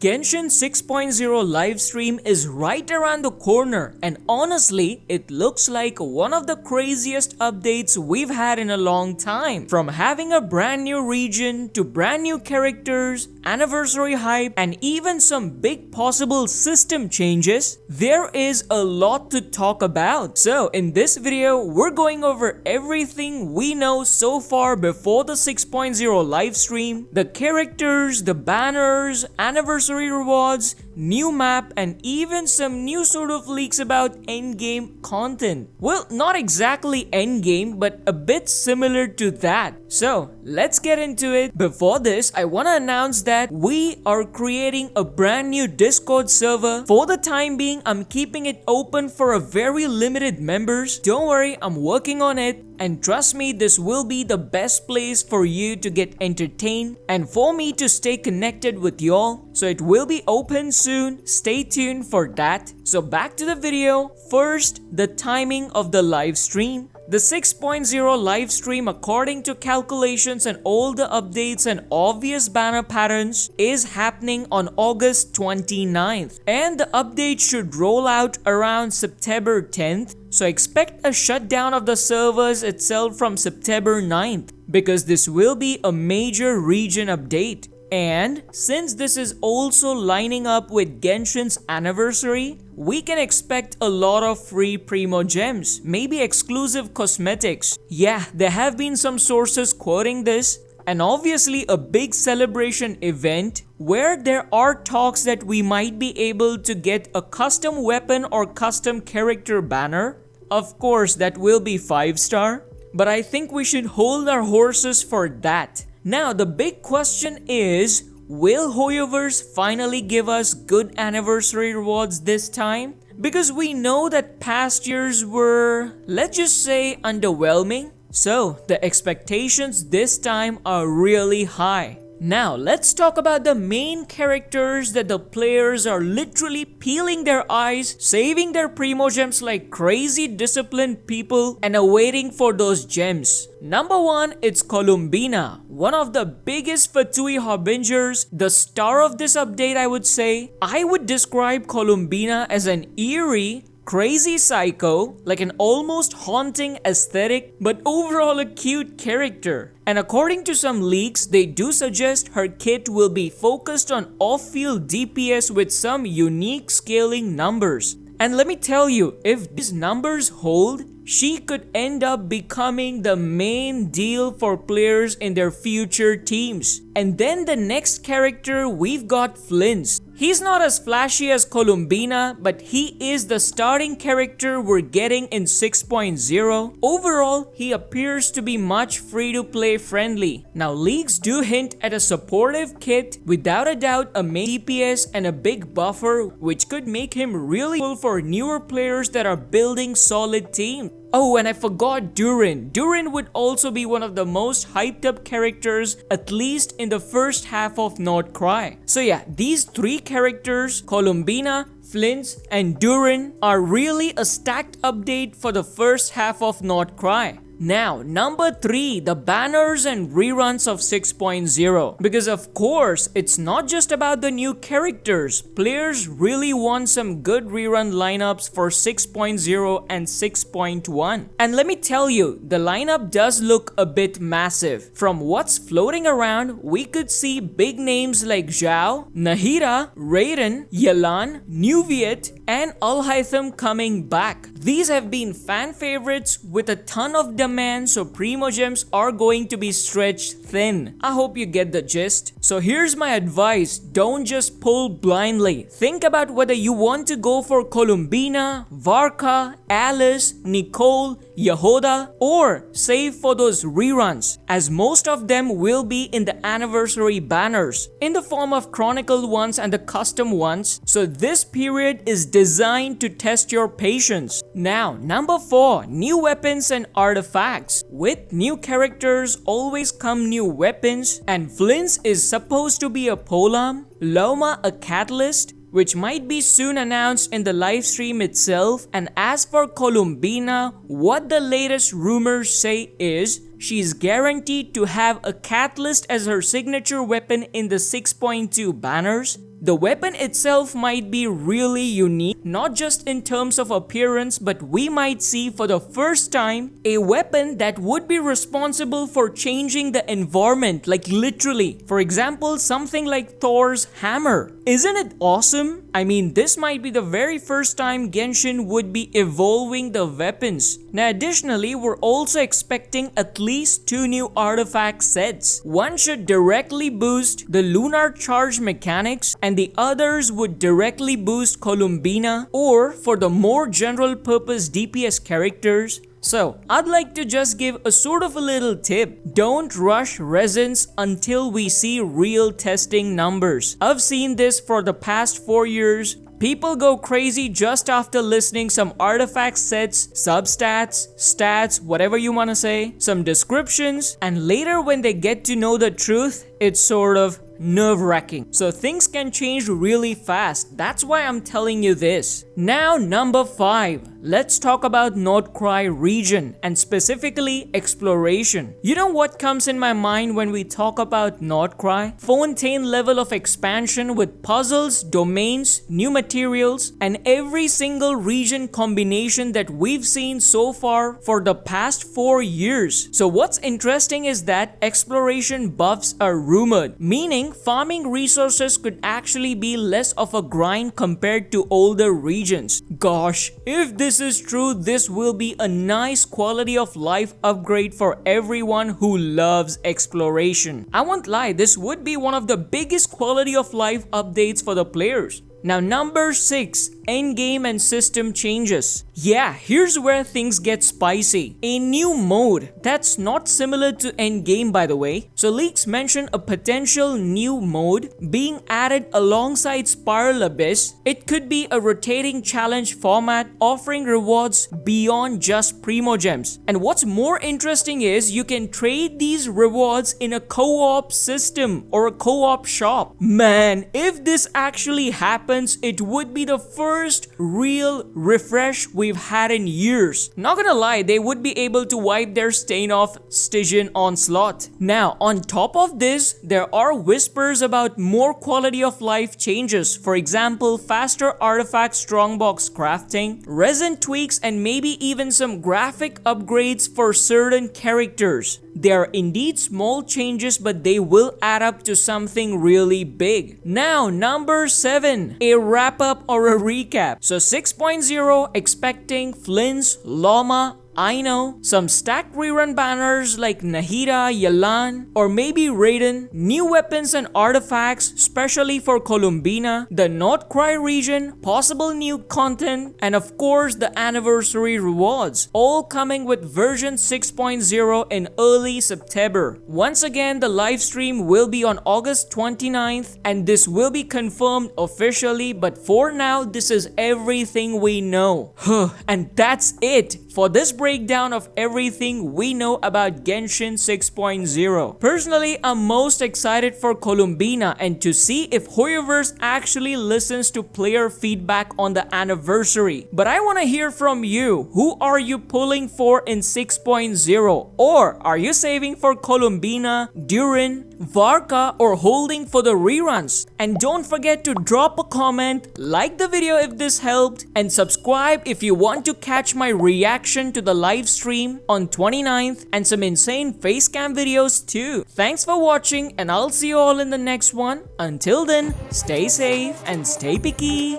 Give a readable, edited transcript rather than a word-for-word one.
Genshin 6.0 livestream is right around the corner, and honestly, it looks like one of the craziest updates we've had in a long time. From having a brand new region to brand new characters, anniversary hype, and even some big possible system changes, there is a lot to talk about. So in this video, we're going over everything we know so far before the 6.0 livestream, the characters, the banners, anniversary rewards, new map, and even some new sort of leaks about endgame content. Well, not exactly endgame, but a bit similar to that. So let's get into it. Before this, I want to announce that we are creating a brand new Discord server. For the time being, I'm keeping it open for a very limited members. Don't worry, I'm working on it. And trust me, this will be the best place for you to get entertained and for me to stay connected with y'all. So it will be open soon. Stay tuned for that. So back to the video. First, the timing of the live stream. The 6.0 live stream, according to calculations and all the updates and obvious banner patterns, is happening on August 29th. And the update should roll out around September 10th. So expect a shutdown of the servers itself from September 9th, because this will be a major region update. And since this is also lining up with Genshin's anniversary, we can expect a lot of free Primo Gems, maybe exclusive cosmetics. Yeah, there have been some sources quoting this, and obviously a big celebration event where there are talks that we might be able to get a custom weapon or custom character banner. Of course, that will be 5-star, but I think we should hold our horses for that. Now, the big question is, will Hoyoverse finally give us good anniversary rewards this time? Because we know that past years were, let's just say, underwhelming. So, the expectations this time are really high. Now, let's talk about the main characters that the players are literally peeling their eyes, saving their Primo Gems like crazy disciplined people, and awaiting for those gems. Number 1, it's Columbina, one of the biggest Fatui Harbingers, the star of this update, I would say. I would describe Columbina as an eerie, crazy psycho, like an almost haunting aesthetic, but overall a cute character. And according to some leaks, they do suggest her kit will be focused on off-field DPS with some unique scaling numbers. And let me tell you, if these numbers hold, she could end up becoming the main deal for players in their future teams. And then the next character, we've got Flins. He's not as flashy as Columbina, but he is the starting character we're getting in 6.0. Overall, he appears to be much free-to-play friendly. Now, leaks do hint at a supportive kit, without a doubt a main DPS and a big buffer, which could make him really cool for newer players that are building solid teams. Oh, and I forgot Durin. Durin would also be one of the most hyped up characters, at least in the first half of Not Krai. So yeah, these three characters, Columbina, Flins, and Durin, are really a stacked update for the first half of Not Krai. Now, number 3, the banners and reruns of 6.0. Because of course, it's not just about the new characters. Players really want some good rerun lineups for 6.0 and 6.1. And let me tell you, the lineup does look a bit massive. From what's floating around, we could see big names like Zhao, Nahida, Raiden, Yelan, Nuviet, and Alhaitham coming back. These have been fan favorites with a ton of demand, so Primo Gems are going to be stretched thin. I hope you get the gist. So here's my advice, don't just pull blindly. Think about whether you want to go for Columbina, Varka, Alice, Nicole, Yehoda, or save for those reruns, as most of them will be in the anniversary banners, in the form of chronicle ones and the custom ones. So this period is designed to test your patience. Now, number 4, new weapons and artifacts. With new characters always come new weapons, and Flins is supposed to be a Polam, Loma a Catalyst, which might be soon announced in the livestream itself. And as for Columbina, what the latest rumors say is she's guaranteed to have a Catalyst as her signature weapon in the 6.2 banners. The weapon itself might be really unique, not just in terms of appearance, but we might see for the first time a weapon that would be responsible for changing the environment, like literally. For example, something like Thor's hammer. Isn't it awesome? I mean, this might be the very first time Genshin would be evolving the weapons. Now additionally, we're also expecting at least 2 new artifact sets. One should directly boost the lunar charge mechanics and the others would directly boost Columbina, or for the more general purpose DPS characters. So, I'd like to just give a sort of a little tip. Don't rush resins until we see real testing numbers. I've seen this for the past 4 years. People go crazy just after listening some artifact sets, substats, stats, whatever you wanna say, some descriptions, and later when they get to know the truth, it's sort of nerve-wracking. So things can change really fast. That's why I'm telling you this. Now, number 5. Let's talk about North Krai region and specifically exploration. You know what comes in my mind when we talk about North Krai? Fontaine level of expansion with puzzles, domains, new materials, and every single region combination that we've seen so far for the past 4 years. So what's interesting is that exploration buffs are rumored, meaning farming resources could actually be less of a grind compared to older regions. Gosh, if this is true, this will be a nice quality of life upgrade for everyone who loves exploration. I won't lie, this would be one of the biggest quality of life updates for the players. Now number 6, endgame and system changes. Yeah, here's where things get spicy. A new mode that's not similar to endgame, by the way. So leaks mention a potential new mode being added alongside Spiral Abyss. It could be a rotating challenge format offering rewards beyond just Primogems. And what's more interesting is you can trade these rewards in a co-op system or a co-op shop. Man, if this actually happens, it would be the first real refresh we've had in years. Not gonna lie, they would be able to wipe their stain off Stygian Onslaught. Now, on top of this, there are whispers about more quality of life changes. For example, faster artifact strongbox crafting, resin tweaks, and maybe even some graphic upgrades for certain characters. They are indeed small changes, but they will add up to something really big. Now, number 7, a wrap up or a recap. So 6.0 expecting Flins, Llama, I know, some stacked rerun banners like Nahida, Yalan, or maybe Raiden, new weapons and artifacts, especially for Columbina, the North Krai region, possible new content, and of course the anniversary rewards, all coming with version 6.0 in early September. Once again, the live stream will be on August 29th, and this will be confirmed officially, but for now, this is everything we know. And that's it for this breakdown of everything we know about Genshin 6.0. Personally, I'm most excited for Columbina and to see if Hoyoverse actually listens to player feedback on the anniversary. But I want to hear from you. Who are you pulling for in 6.0? Or are you saving for Columbina, Durin, Varka, or holding for the reruns? And don't forget to drop a comment, like the video if this helped, and subscribe if you want to catch my reaction to the live stream on 29th and some insane facecam videos too. Thanks for watching and I'll see you all in the next one. Until then, stay safe and stay picky.